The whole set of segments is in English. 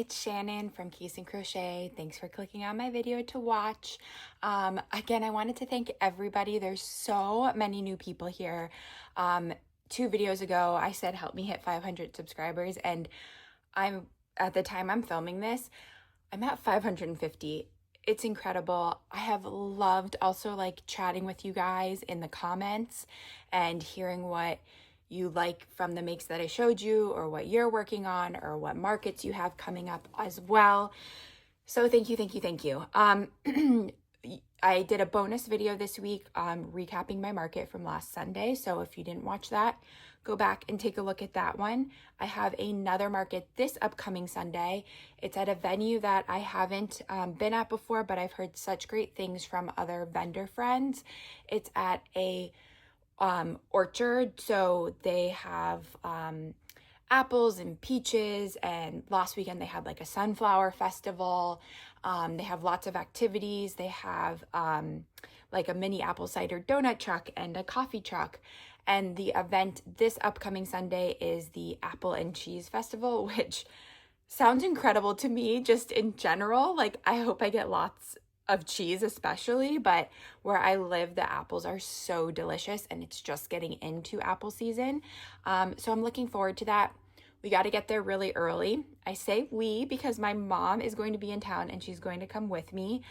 it's Shannon from Keys and Crochet. Thanks for clicking on my video to watch. Again, I wanted to thank everybody. There's so many new people here. 2 videos ago, I said help me hit 500 subscribers, and at the time I'm filming this, I'm at 550. It's incredible. I have loved also like chatting with you guys in the comments and hearing what you like from the makes that I showed you, or what you're working on, or what markets you have coming up as well. So thank you, thank you, thank you. I did a bonus video this week recapping my market from last Sunday. So if you didn't watch that, go back and take a look at that one. I have another market this upcoming Sunday. It's at a venue that I haven't been at before, but I've heard such great things from other vendor friends. It's at a orchard, so they have apples and peaches, and last weekend they had like a sunflower festival. They have lots of activities. They have like a mini apple cider donut truck and a coffee truck. And the event this upcoming Sunday is the Apple and Cheese Festival, which sounds incredible to me just in general. Like, I hope I get lots of cheese especially, but where I live, the apples are so delicious, and it's just getting into apple season. So I'm looking forward to that. We got to get there really early. I say we because my mom is going to be in town and she's going to come with me.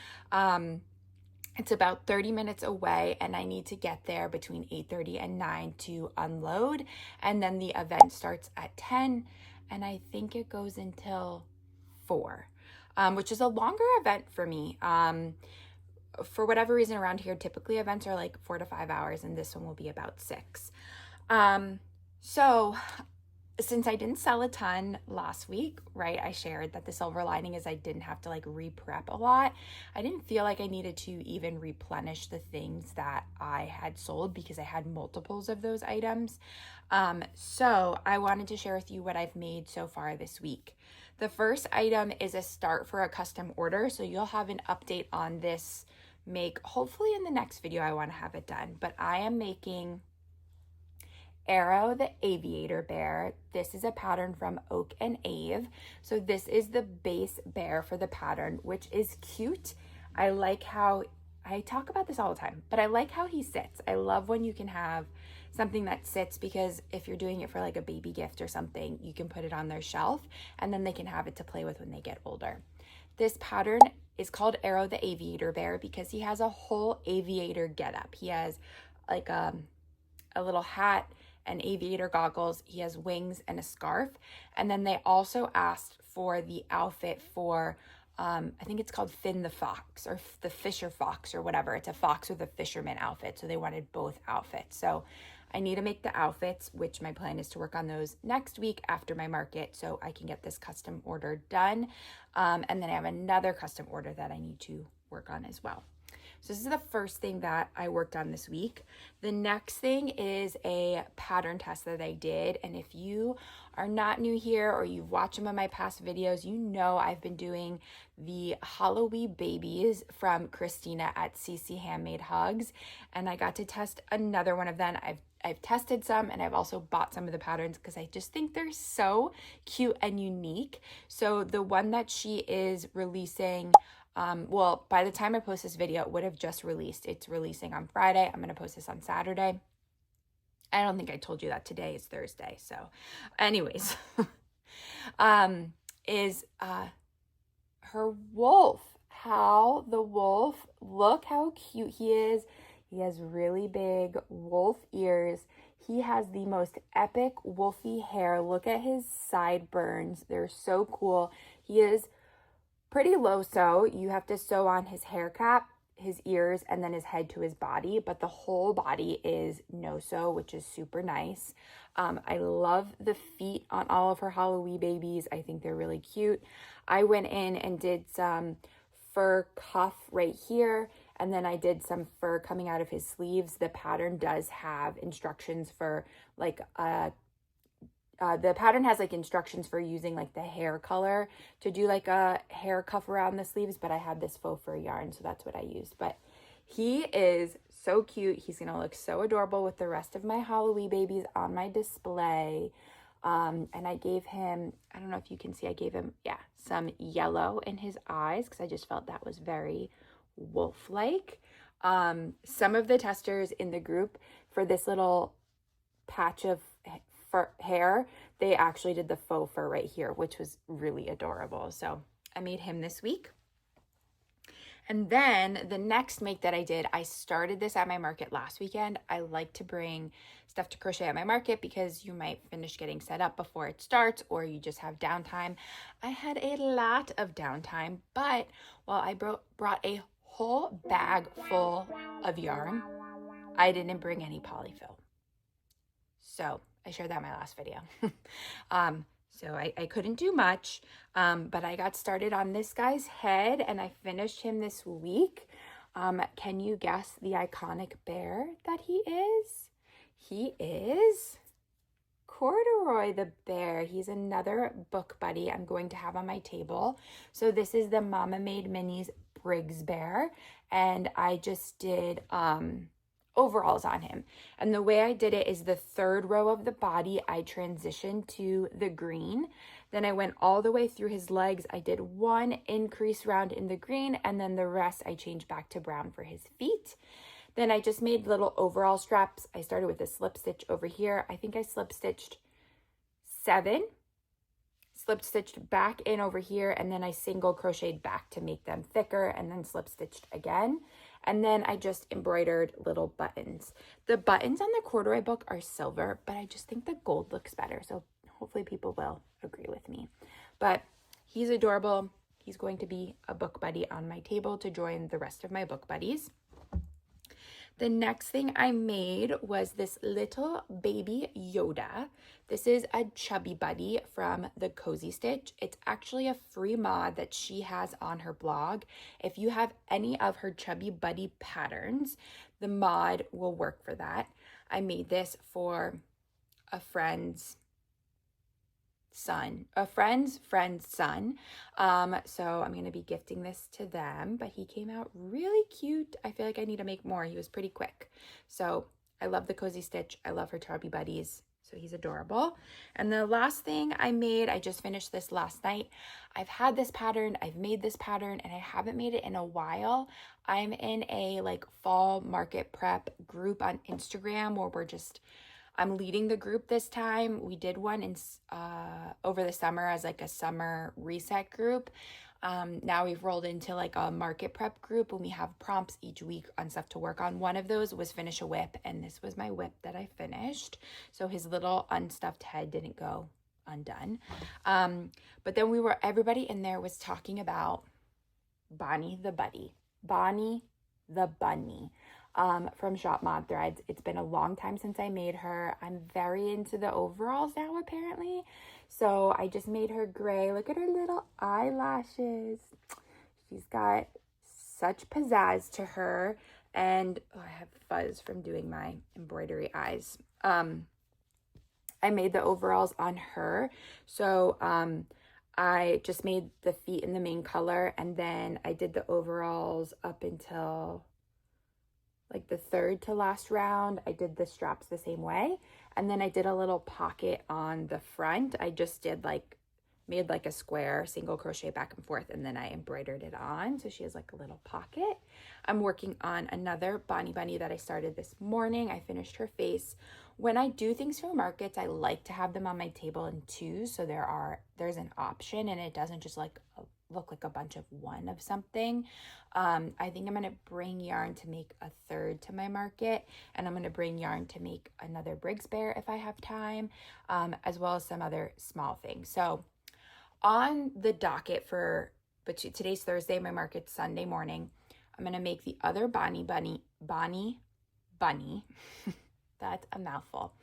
It's about 30 minutes away, and I need to get there between 8:30 and 9 to unload. And then the event starts at 10, and I think it goes until 4, which is a longer event for me. For whatever reason around here, typically events are like 4 to 5 hours, and this one will be about 6. So since I didn't sell a ton last week, right, I shared that the silver lining is I didn't have to like re-prep a lot. I didn't feel like I needed to even replenish the things that I had sold because I had multiples of those items. So I wanted to share with you what I've made so far this week. The first item is a start for a custom order. So you'll have an update on this make, hopefully in the next video. I want to have it done, but I am making Arrow the Aviator Bear. This is a pattern from Oak and Ave. So this is the base bear for the pattern, which is cute. I like how, I talk about this all the time, but I like how he sits. I love when you can have something that sits, because if you're doing it for like a baby gift or something, you can put it on their shelf and then they can have it to play with when they get older. This pattern is called Arrow the Aviator Bear because he has a whole aviator getup. He has like a little hat and aviator goggles. He has wings and a scarf. And then they also asked for the outfit for, I think it's called Finn the Fox, or the Fisher Fox, or whatever. It's a fox with a fisherman outfit. So they wanted both outfits. So I need to make the outfits, which my plan is to work on those next week after my market so I can get this custom order done. And then I have another custom order that I need to work on as well. So this is the first thing that I worked on this week. The next thing is a pattern test that I did. And if you are not new here, or you've watched some of my past videos, you know I've been doing the Halloween babies from Christina at CC Handmade Hugs. And I got to test another one of them. I've tested some, and I've also bought some of the patterns because I just think they're so cute and unique. So the one that she is releasing, well, by the time I post this video, it would have just released. It's releasing on Friday. I'm going to post this on Saturday. I don't think I told you that today is Thursday. So anyways, is her wolf, Howl the wolf. Look how cute he is. He has really big wolf ears. He has the most epic wolfy hair. Look at his sideburns. They're so cool. He is pretty low sew. You have to sew on his hair cap, his ears, and then his head to his body, but the whole body is no sew, which is super nice. I love the feet on all of her Halloween babies. I think they're really cute. I went in and did some fur cuff right here, and then I did some fur coming out of his sleeves. The pattern does have instructions for like the pattern has like instructions for using like the hair color to do like a hair cuff around the sleeves, but I had this faux fur yarn, so that's what I used. But he is so cute. He's gonna look so adorable with the rest of my Halloween babies on my display. And I gave him, I don't know if you can see, I gave him, yeah, some yellow in his eyes because I just felt that was very wolf-like. Some of the testers in the group for this little patch of hair, they actually did the faux fur right here, which was really adorable. So I made him this week. And then the next make that I did, I started this at my market last weekend. I like to bring stuff to crochet at my market because you might finish getting set up before it starts, or you just have downtime. I had a lot of downtime, but I brought a whole bag full of yarn, I didn't bring any polyfill. So I shared that in my last video. So I couldn't do much, but I got started on this guy's head and I finished him this week. Can you guess the iconic bear that he is? He is Corduroy the bear. He's another book buddy I'm going to have on my table. So this is the Mama Made Minis Briggs bear, and I just did overalls on him. And the way I did it is the third row of the body, I transitioned to the green. Then I went all the way through his legs. I did one increase round in the green, and then the rest I changed back to brown for his feet. Then I just made little overall straps. I started with a slip stitch over here. I think I slip stitched 7, slip stitched back in over here, and then I single crocheted back to make them thicker, and then slip stitched again. And then I just embroidered little buttons. The buttons on the corduroy book are silver, but I just think the gold looks better. So hopefully people will agree with me. But he's adorable. He's going to be a book buddy on my table to join the rest of my book buddies. The next thing I made was this little baby Yoda. This is a chubby buddy from the Cozy Stitch. It's actually a free mod that she has on her blog. If you have any of her chubby buddy patterns, the mod will work for that. I made this for a friend's son, a friend's son. So I'm going to be gifting this to them, but he came out really cute. I feel like I need to make more. He was pretty quick. So I love the Cozy Stitch. I love her chubby buddies. So he's adorable. And the last thing I made, I just finished this last night. I've had this pattern, I've made this pattern, and I haven't made it in a while. I'm in a like fall market prep group on Instagram where I'm leading the group this time. We did one in over the summer as like a summer reset group. Now we've rolled into like a market prep group and we have prompts each week on stuff to work on. One of those was finish a whip, and this was my whip that I finished. So his little unstuffed head didn't go undone. But then everybody in there was talking about Bonnie the Bunny from Shop Mod Threads. It's been a long time since I made her. I'm very into the overalls now apparently. So I just made her gray. Look at her little eyelashes. She's got such pizzazz to her. And I have fuzz from doing my embroidery eyes. I made the overalls on her. So I just made the feet in the main color, and then I did the overalls up until like the third to last round. I did the straps the same way. And then I did a little pocket on the front. I just made like a square, single crochet back and forth, and then I embroidered it on. So she has like a little pocket. I'm working on another Bonnie Bunny that I started this morning. I finished her face. When I do things for markets, I like to have them on my table in twos. So there's an option and it doesn't just like look like a bunch of one of something. I think I'm going to bring yarn to make a third to my market, and I'm going to bring yarn to make another Briggs bear if I have time, as well as some other small things. So on the docket but today's Thursday, my market's Sunday morning, I'm going to make the other Bonnie Bunny. That's a mouthful.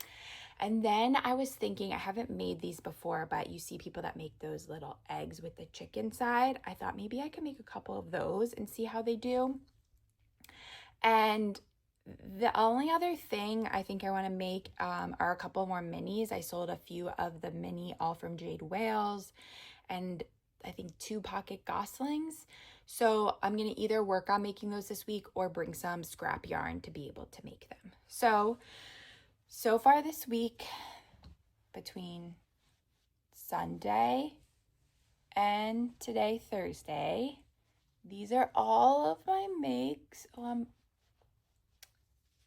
And then I was thinking, I haven't made these before, but you see people that make those little eggs with the chicken side. I thought maybe I could make a couple of those and see how they do. And the only other thing I think I want to make are a couple more minis. I sold a few of the mini All from Jade Wales and I think 2 pocket goslings. So I'm going to either work on making those this week or bring some scrap yarn to be able to make them. So far this week, between Sunday and today Thursday. These are all of my makes. Oh, I'm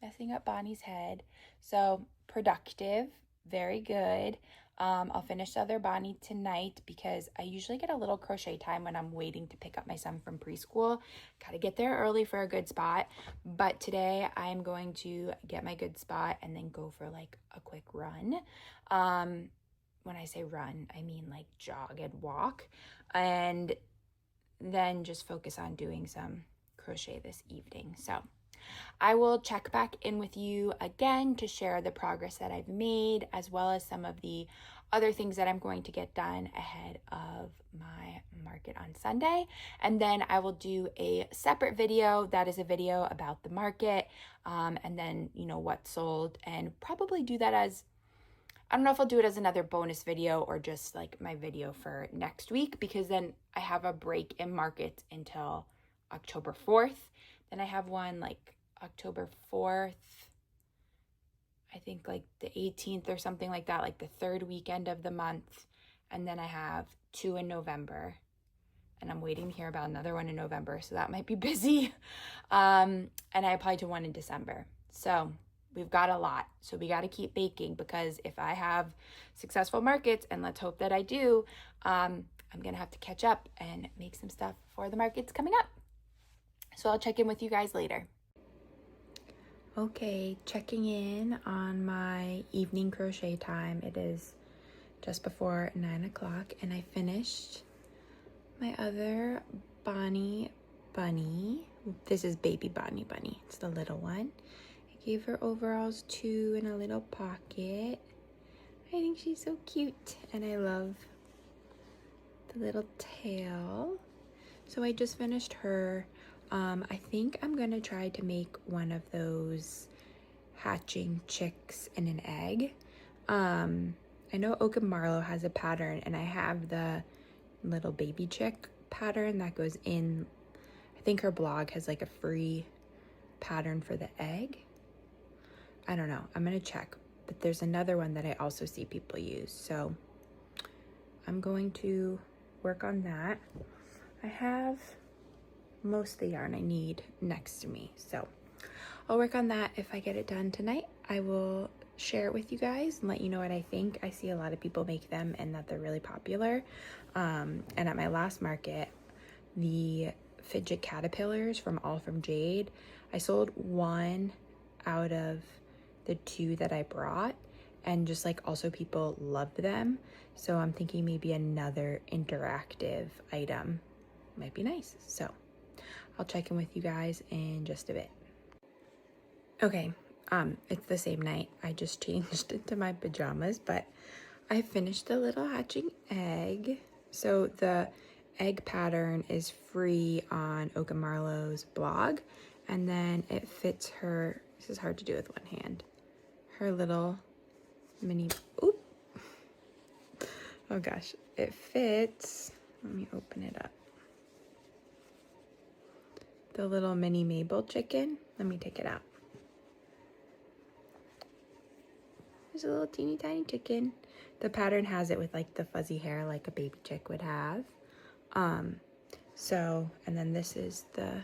messing up Bonnie's head. So productive, very good. I'll finish the other Bonnie tonight because I usually get a little crochet time when I'm waiting to pick up my son from preschool. Gotta get there early for a good spot. But today I'm going to get my good spot and then go for like a quick run. When I say run, I mean like jog and walk. And then just focus on doing some crochet this evening. So I will check back in with you again to share the progress that I've made, as well as some of the other things that I'm going to get done ahead of my market on Sunday. And then I will do a separate video that is a video about the market, and then, you know, what sold, and probably do that as, I don't know if I'll do it as another bonus video or just like my video for next week, because then I have a break in markets until October 4th. Then I have one like October 4th, I think like the 18th or something like that, like the third weekend of the month. And then I have 2 in November, and I'm waiting to hear about another one in November, so that might be busy. And I applied to one in December. So we've got a lot. So we got to keep baking, because if I have successful markets, and let's hope that I do, I'm going to have to catch up and make some stuff for the markets coming up. So I'll check in with you guys later. Okay, checking in on my evening crochet time. It is just before 9 o'clock, and I finished my other Bonnie Bunny. This is baby Bonnie Bunny. It's the little one. I gave her overalls too in a little pocket. I think she's so cute, and I love the little tail. So I just finished her. I think I'm gonna try to make one of those hatching chicks in an egg. I know Oak and Marlowe has a pattern, and I have the little baby chick pattern that goes in. I think her blog has like a free pattern for the egg. I don't know, I'm gonna check, but there's another one that I also see people use, so I'm going to work on that. I have most of the yarn I need next to me, so I'll work on that. If I get it done tonight, I will share it with you guys and let you know what I think. I see a lot of people make them and that they're really popular. And at my last market, the fidget caterpillars from All From Jade, I sold 1 out of the 2 that I brought, and just like also people loved them. So I'm thinking maybe another interactive item might be nice. So I'll check in with you guys in just a bit. Okay, it's the same night. I just changed into my pajamas, but I finished the little hatching egg. So the egg pattern is free on Oak and Marlowe's blog, and then it fits her, this is hard to do with one hand, her little mini, oop, oh gosh, it fits, let me open it up, the little mini Mabel chicken. Let me take it out. There's a little teeny tiny chicken. The pattern has it with like the fuzzy hair like a baby chick would have. So, and then this is the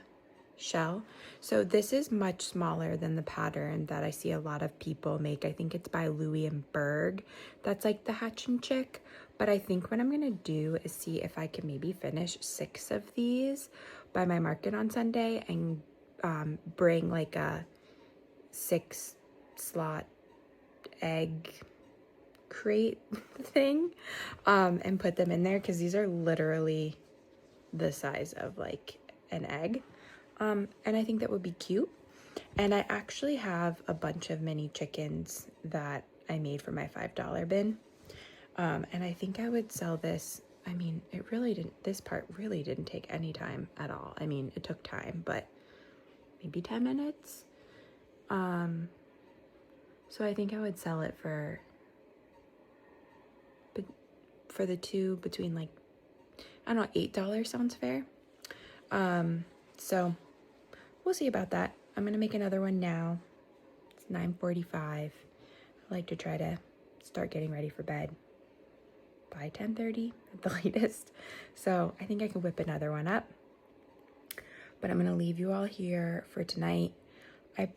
shell. So this is much smaller than the pattern that I see a lot of people make. I think it's by Louis and Berg. That's like the hatching chick. But I think what I'm gonna do is see if I can maybe finish 6 of these by my market on Sunday, and bring like a 6 slot egg crate thing, and put them in there, because these are literally the size of like an egg. And I think that would be cute. And I actually have a bunch of mini chickens that I made for my $5 bin. And I think I would sell this. I mean, it really didn't, this part really didn't take any time at all. I mean, it took time, but maybe 10 minutes. So I think I would sell it for the 2 between like, I don't know, $8 sounds fair. So we'll see about that. I'm gonna make another one now. It's 9:45. I like to try to start getting ready for bed. by 10:30 at the latest. So I think I can whip another one up. But I'm going to leave you all here for tonight. I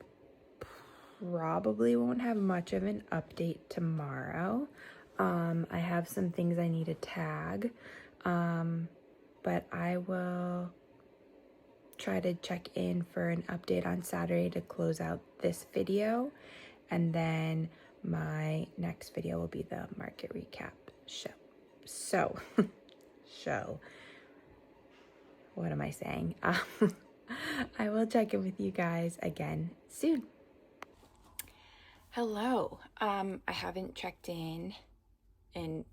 probably won't have much of an update tomorrow. I have some things I need to tag, but I will try to check in for an update on Saturday to close out this video, and then my next video will be the market recap show. What am I saying? I will check in with you guys again soon. Hello. I haven't checked in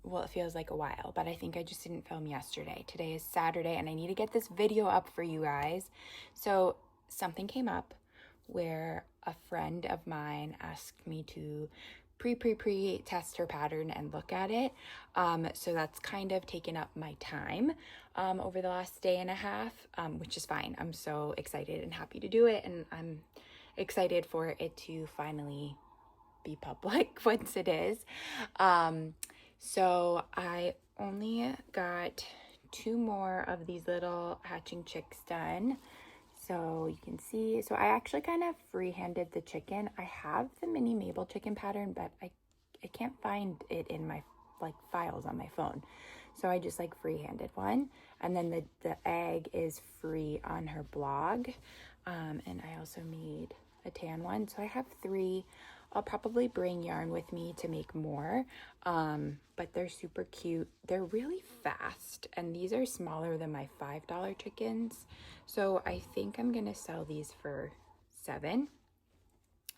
well, it feels like a while, but I think I just didn't film yesterday. Today is Saturday and I need to get this video up for you guys. So something came up where a friend of mine asked me to pre-test her pattern and look at it. So that's kind of taken up my time over the last day and a half, which is fine. I'm so excited and happy to do it, and I'm excited for it to finally be public once it is. So I only got 2 more of these little hatching chicks done. So you can see, so I actually kind of free-handed the chicken. I have the mini Mabel chicken pattern, but I can't find it in my files on my phone. So I just free-handed one. And then the egg is free on her blog. And I also made a tan one. So I have 3. I'll probably bring yarn with me to make more, but they're super cute. They're really fast, and these are smaller than my $5 chickens. So I think I'm gonna sell these for $7.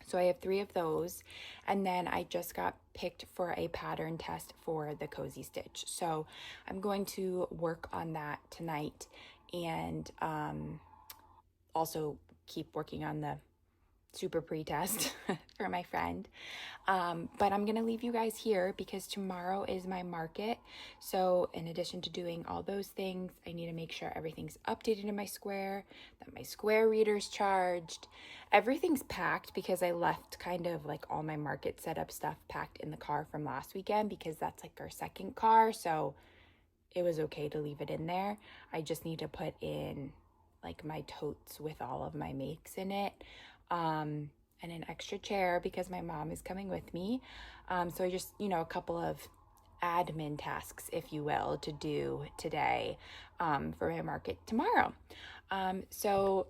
So I have 3 of those, and then I just got picked for a pattern test for the cozy stitch. So I'm going to work on that tonight, and also keep working on the super pre-test for my friend. But I'm gonna leave you guys here because tomorrow is my market. So in addition to doing all those things, I need to make sure everything's updated in my square, that my square reader's charged, everything's packed, because I left kind of all my market setup stuff packed in the car from last weekend, because that's our second car, so it was okay to leave it in there. I just need to put in my totes with all of my makes in it, and an extra chair because my mom is coming with me. So I just, a couple of admin tasks, if you will, to do today for my market tomorrow. So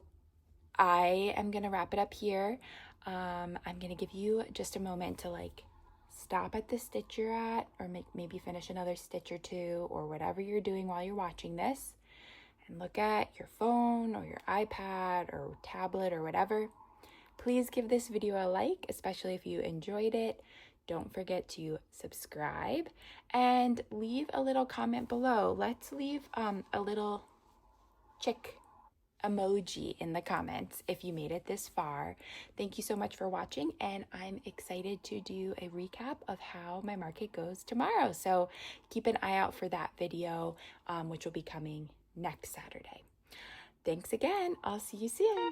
I am going to wrap it up here. I'm going to give you just a moment to stop at the stitch you're at, or maybe finish another stitch or 2, or whatever you're doing while you're watching this, and look at your phone or your iPad or tablet or whatever. Please give this video a like, especially if you enjoyed it. Don't forget to subscribe and leave a little comment below. Let's leave a little chick emoji in the comments if you made it this far. Thank you so much for watching, and I'm excited to do a recap of how my market goes tomorrow. So keep an eye out for that video, which will be coming next Saturday. Thanks again. I'll see you soon.